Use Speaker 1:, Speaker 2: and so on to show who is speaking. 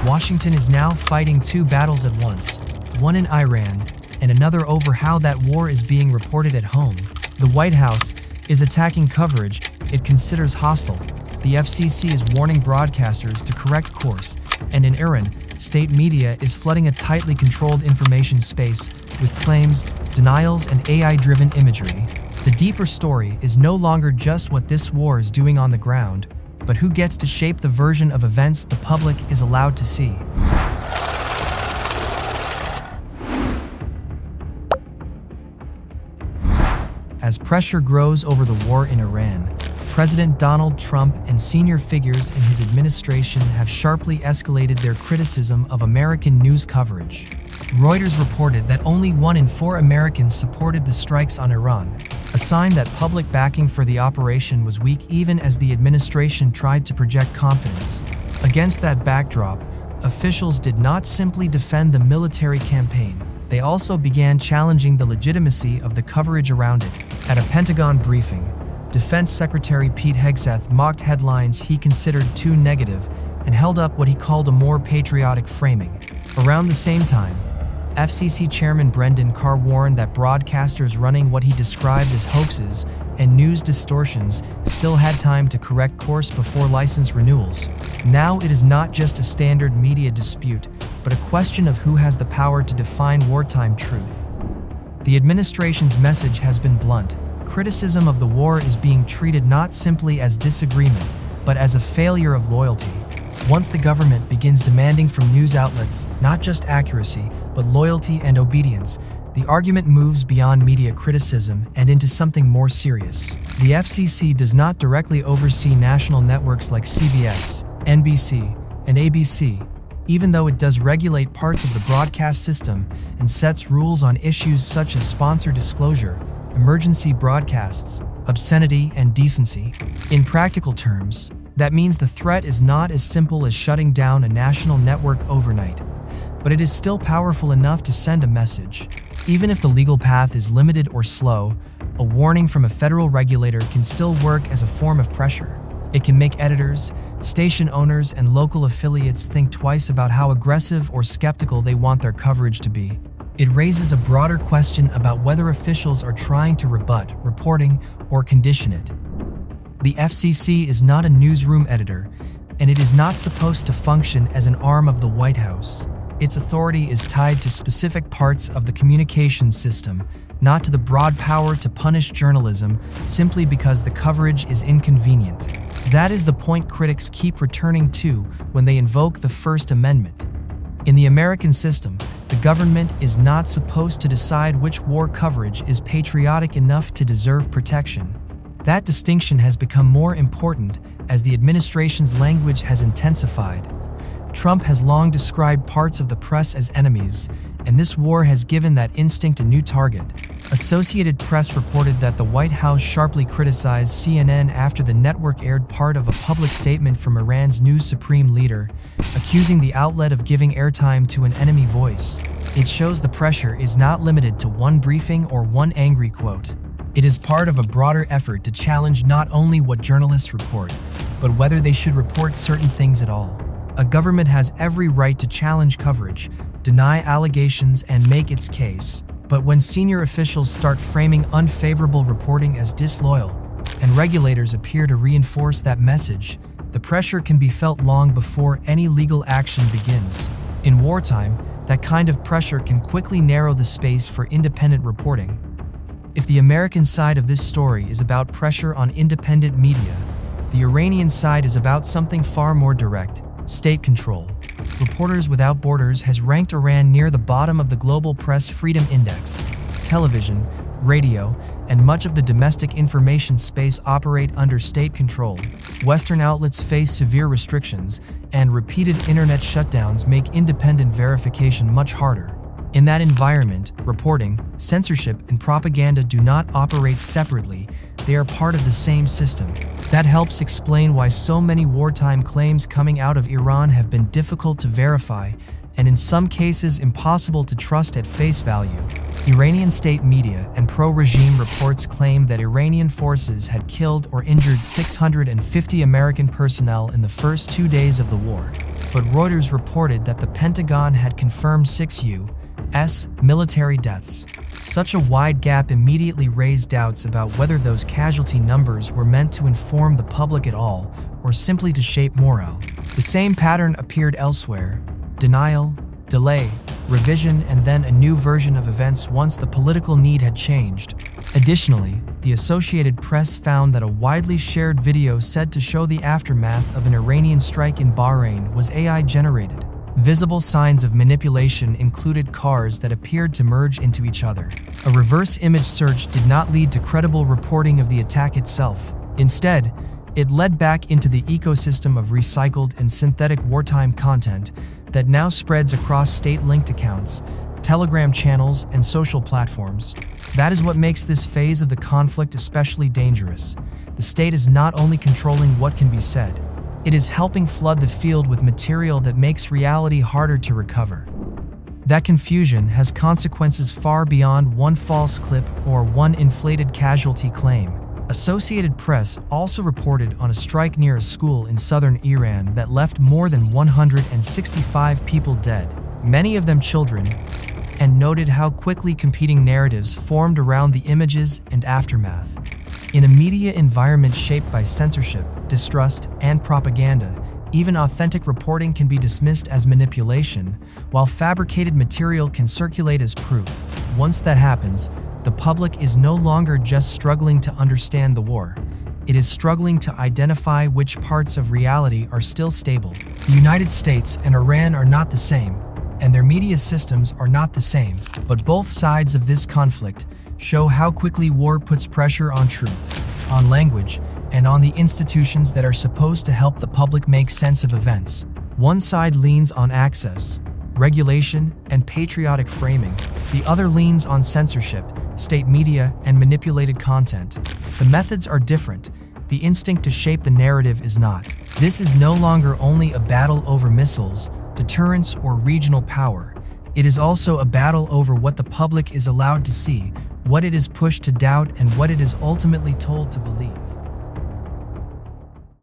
Speaker 1: Washington is now fighting two battles at once, one in Iran and another over how that war is being reported at home. The White House is attacking coverage it considers hostile. The FCC is warning broadcasters to correct course, and in Iran, state media is flooding a tightly controlled information space with claims, denials, and AI-driven imagery. The deeper story is no longer just what this war is doing on the ground, but who gets to shape the version of events the public is allowed to see. As pressure grows over the war in Iran, President Donald Trump and senior figures in his administration have sharply escalated their criticism of American news coverage. Reuters reported that only 1 in 4 Americans supported the strikes on Iran, a sign that public backing for the operation was weak even as the administration tried to project confidence. Against that backdrop, officials did not simply defend the military campaign. They also began challenging the legitimacy of the coverage around it. At a Pentagon briefing, Defense Secretary Pete Hegseth mocked headlines he considered too negative and held up what he called a more patriotic framing. Around the same time, FCC Chairman Brendan Carr warned that broadcasters running what he described as hoaxes and news distortions still had time to correct course before license renewals. Now it is not just a standard media dispute, but a question of who has the power to define wartime truth. The administration's message has been blunt. Criticism of the war is being treated not simply as disagreement, but as a failure of loyalty. Once the government begins demanding from news outlets not just accuracy, but loyalty and obedience, the argument moves beyond media criticism and into something more serious. The FCC does not directly oversee national networks like CBS, NBC, and ABC, even though it does regulate parts of the broadcast system and sets rules on issues such as sponsor disclosure, emergency broadcasts, obscenity, and decency. In practical terms, that means the threat is not as simple as shutting down a national network overnight, but it is still powerful enough to send a message. Even if the legal path is limited or slow, a warning from a federal regulator can still work as a form of pressure. It can make editors, station owners, and local affiliates think twice about how aggressive or skeptical they want their coverage to be. It raises a broader question about whether officials are trying to rebut reporting or condition it. The FCC is not a newsroom editor, and it is not supposed to function as an arm of the White House. Its authority is tied to specific parts of the communications system, not to the broad power to punish journalism simply because the coverage is inconvenient. That is the point critics keep returning to when they invoke the First Amendment. In the American system, the government is not supposed to decide which war coverage is patriotic enough to deserve protection. That distinction has become more important as the administration's language has intensified. Trump has long described parts of the press as enemies, and this war has given that instinct a new target. Associated Press reported that the White House sharply criticized CNN after the network aired part of a public statement from Iran's new supreme leader, accusing the outlet of giving airtime to an enemy voice. It shows the pressure is not limited to one briefing or one angry quote. It is part of a broader effort to challenge not only what journalists report, but whether they should report certain things at all. A government has every right to challenge coverage, deny allegations, and make its case. But when senior officials start framing unfavorable reporting as disloyal, and regulators appear to reinforce that message, the pressure can be felt long before any legal action begins. In wartime, that kind of pressure can quickly narrow the space for independent reporting. If the American side of this story is about pressure on independent media, the Iranian side is about something far more direct: state control. Reporters Without Borders has ranked Iran near the bottom of the Global Press Freedom Index. Television, radio, and much of the domestic information space operate under state control. Western outlets face severe restrictions, and repeated internet shutdowns make independent verification much harder. In that environment, reporting, censorship, and propaganda do not operate separately, they are part of the same system. That helps explain why so many wartime claims coming out of Iran have been difficult to verify, and in some cases impossible to trust at face value. Iranian state media and pro-regime reports claim that Iranian forces had killed or injured 650 American personnel in the first 2 days of the war. but Reuters reported that the Pentagon had confirmed 6 U.S. military deaths. Such a wide gap immediately raised doubts about whether those casualty numbers were meant to inform the public at all or simply to shape morale. The same pattern appeared elsewhere: denial, delay, revision, and then a new version of events once the political need had changed. Additionally, the Associated Press found that a widely shared video said to show the aftermath of an Iranian strike in Bahrain was AI-generated. Visible signs of manipulation included cars that appeared to merge into each other. A reverse image search did not lead to credible reporting of the attack itself. Instead, it led back into the ecosystem of recycled and synthetic wartime content that now spreads across state-linked accounts, Telegram channels, and social platforms. That is what makes this phase of the conflict especially dangerous. The state is not only controlling what can be said, it is helping flood the field with material that makes reality harder to recover. That confusion has consequences far beyond one false clip or one inflated casualty claim. Associated Press also reported on a strike near a school in southern Iran that left more than 165 people dead, many of them children, and noted how quickly competing narratives formed around the images and aftermath. In a media environment shaped by censorship, distrust, and propaganda, even authentic reporting can be dismissed as manipulation, while fabricated material can circulate as proof. Once that happens, the public is no longer just struggling to understand the war. It is struggling to identify which parts of reality are still stable. The United States and Iran are not the same, and their media systems are not the same, but both sides of this conflict show how quickly war puts pressure on truth, on language, and on the institutions that are supposed to help the public make sense of events. One side leans on access, regulation, and patriotic framing. The other leans on censorship, state media, and manipulated content. The methods are different. The instinct to shape the narrative is not. This is no longer only a battle over missiles, deterrence, or regional power. It is also a battle over what the public is allowed to see, what it is pushed to doubt, and what it is ultimately told to believe.